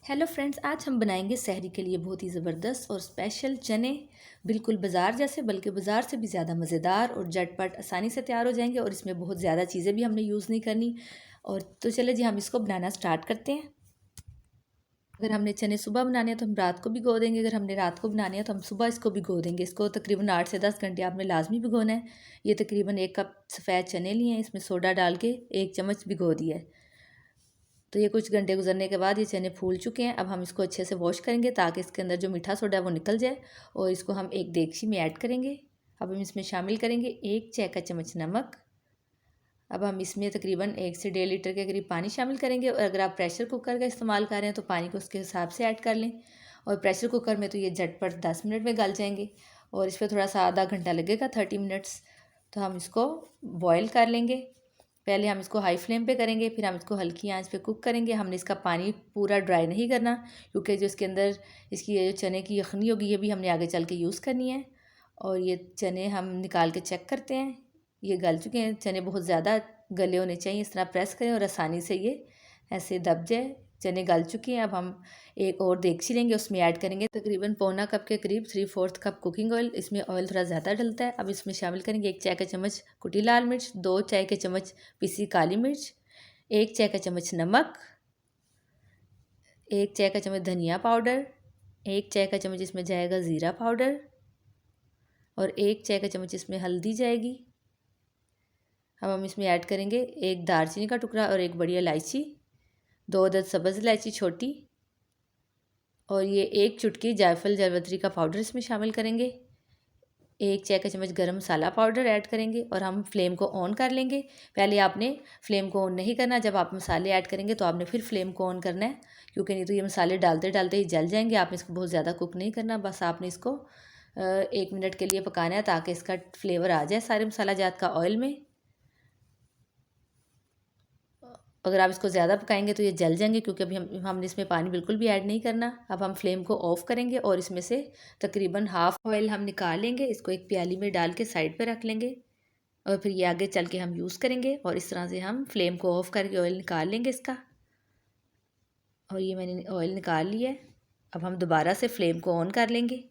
Hello friends, आज हम बनाएंगे सहरी के लिए बहुत ही ज़बरदस्त और स्पेशल चने। बिल्कुल बाज़ार जैसे, बल्कि बाज़ार से भी ज़्यादा मज़ेदार और झटपट आसानी से तैयार हो जाएंगे और इसमें बहुत ज़्यादा चीज़ें भी हमने यूज़ नहीं करनी। और तो चले जी, हम इसको बनाना स्टार्ट करते हैं। अगर हमने चने सुबह बनाने हैं तो हम रात को भिगो देंगे। अगर हमने रात को बनाने हैं तो हम सुबह इसको भिगो देंगे। इसको तकरीबन 8 से 10 घंटे आपने लाजमी भिगोना है। ये तकरीबन 1 कप सफ़ेद चने लिए हैं, इसमें सोडा डाल के 1 चम्मच भिगो दिया है। तो ये कुछ घंटे गुजरने के बाद ये चने फूल चुके हैं। अब हम इसको अच्छे से वॉश करेंगे ताकि इसके अंदर जो मीठा सोडा है वो निकल जाए। और इसको हम एक देगची में ऐड करेंगे। अब हम इसमें शामिल करेंगे 1 चाय का चम्मच नमक। अब हम इसमें तकरीबन 1 से 1.5 लीटर के करीब पानी शामिल करेंगे। और अगर आप प्रेशर कुकर का इस्तेमाल कर रहे हैं तो पानी को उसके हिसाब से ऐड कर लें। और प्रेशर कुकर में तो ये झटपट 10 मिनट में गल जाएंगे। और इस पर थोड़ा सा आधा घंटा लगेगा, 30 मिनट्स। तो हम इसको बॉयल कर लेंगे। पहले हम इसको हाई फ्लेम पे करेंगे, फिर हम इसको हल्की आंच पे कुक करेंगे। हमने इसका पानी पूरा ड्राई नहीं करना, क्योंकि जो इसके अंदर इसकी ये जो चने की यखनी होगी ये भी हमने आगे चल के यूज़ करनी है। और ये चने हम निकाल के चेक करते हैं, ये गल चुके हैं। चने बहुत ज़्यादा गले होने चाहिए, इस तरह प्रेस करें और आसानी से ये ऐसे दब जाए। चने गल चुके हैं। अब हम एक और देगची लेंगे, उसमें ऐड करेंगे तकरीबन पौना कप के करीब 3/4 कप कुकिंग ऑयल। इसमें ऑयल थोड़ा ज़्यादा डलता है। अब इसमें शामिल करेंगे 1 चाय का चम्मच कुटी लाल मिर्च, 2 चाय के चम्मच पिसी काली मिर्च, 1 चाय का चम्मच नमक, 1 चाय का चम्मच धनिया पाउडर, 1 चाय का चम्मच इसमें जाएगा ज़ीरा पाउडर और 1 चाय का चम्मच इसमें हल्दी जाएगी। अब हम इसमें ऐड करेंगे 1 दालचीनी का टुकड़ा और 1 बड़ी इलायची, 2 अदद सब्ज़ इलायची छोटी, और ये 1 चुटकी जायफल जावित्री का पाउडर इसमें शामिल करेंगे। 1 चाय का चम्मच गरम मसाला पाउडर ऐड करेंगे और हम फ्लेम को ऑन कर लेंगे। पहले आपने फ्लेम को ऑन नहीं करना, जब आप मसाले ऐड करेंगे तो आपने फिर फ्लेम को ऑन करना है, क्योंकि नहीं तो ये मसाले डालते डालते ही जल जाएंगे। आपने इसको बहुत ज़्यादा कुक नहीं करना, बस आपने इसको 1 मिनट के लिए पकाना है ताकि इसका फ्लेवर आ जाए सारे मसाला जात का ऑयल में। अगर आप इसको ज़्यादा पकाएंगे तो ये जल जाएंगे, क्योंकि अभी हमने इसमें पानी बिल्कुल भी ऐड नहीं करना। अब हम फ्लेम को ऑफ़ करेंगे और इसमें से तकरीबन हाफ़ ऑयल हम निकाल लेंगे। इसको एक प्याली में डाल के साइड पे रख लेंगे और फिर ये आगे चल के हम यूज़ करेंगे। और इस तरह से हम फ्लेम को ऑफ़ करके ऑयल निकाल लेंगे इसका। और ये मैंने ऑयल निकाल लिया है। अब हम दोबारा से फ्लेम को ऑन कर लेंगे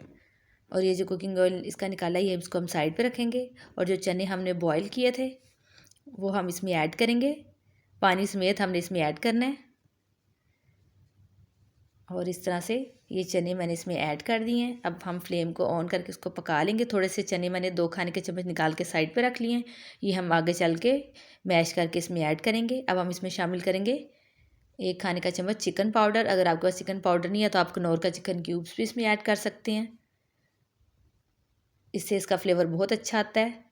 और ये जो कुकिंग ऑयल इसका निकाला है, ये इसको हम साइड पे रखेंगे। और जो चने हमने बॉयल किए थे वो हम इसमें ऐड करेंगे, पानी समेत हमने इसमें ऐड करना है। और इस तरह से ये चने मैंने इसमें ऐड कर दिए हैं। अब हम फ्लेम को ऑन करके इसको पका लेंगे। थोड़े से चने मैंने 2 खाने के चम्मच निकाल के साइड पे रख लिए हैं, ये हम आगे चल के मैश करके इसमें ऐड करेंगे। अब हम इसमें शामिल करेंगे 1 खाने का चम्मच चिकन पाउडर। अगर आपके पास चिकन पाउडर नहीं है तो आप कनौर का चिकन क्यूब्स भी इसमें ऐड कर सकते हैं, इससे इसका फ्लेवर बहुत अच्छा आता है,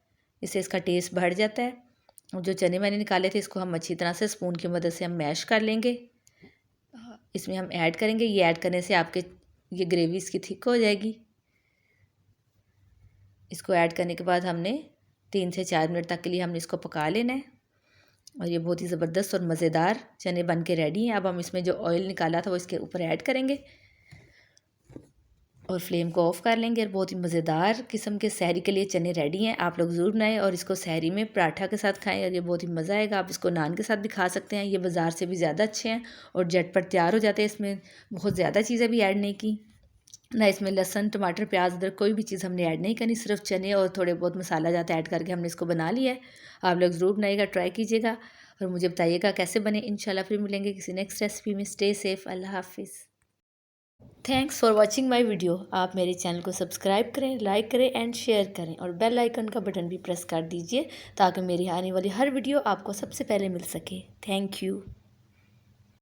इससे इसका टेस्ट बढ़ जाता है। और जो चने मैंने निकाले थे इसको हम अच्छी तरह से स्पून की मदद से हम मैश कर लेंगे। इसमें हम ऐड करेंगे, ये ऐड करने से आपके ये ग्रेवी इसकी थिक हो जाएगी। इसको ऐड करने के बाद हमने 3 से 4 मिनट तक के लिए हमने इसको पका लेना है। और ये बहुत ही ज़बरदस्त और मज़ेदार चने बन के रेडी हैं। अब हम इसमें जो ऑयल निकाला था वो इसके ऊपर ऐड करेंगे और फ्लेम को ऑफ़ कर लेंगे। और बहुत ही मज़ेदार किस्म के सहरी के लिए चने रेडी हैं। आप लोग ज़रूर बनाएं और इसको सहरी में पराठा के साथ खाएं और ये बहुत ही मज़ा आएगा। आप इसको नान के साथ भी खा सकते हैं, ये बाज़ार से भी ज़्यादा अच्छे हैं और झटपट तैयार हो जाते हैं। इसमें बहुत ज़्यादा चीज़ें भी ऐड नहीं की ना, इसमें लहसुन टमाटर प्याज अदरक कोई भी चीज़ हमने ऐड नहीं करनी, सिर्फ चने और थोड़े बहुत मसाला जाते ऐड करके हमने इसको बना लिया है। आप लोग ज़रूर बनाइएगा, ट्राई कीजिएगा और मुझे बताइएगा कैसे बने। इंशाल्लाह फिर मिलेंगे किसी नेक्स्ट रेसिपी में। स्टे सेफ़, अल्लाह हाफिज़। Thanks for watching my video. आप मेरे चैनल को सब्सक्राइब करें, लाइक करें एंड शेयर करें और बेल आइकन का बटन भी प्रेस कर दीजिए ताकि मेरी आने वाली हर वीडियो आपको सबसे पहले मिल सके। Thank you.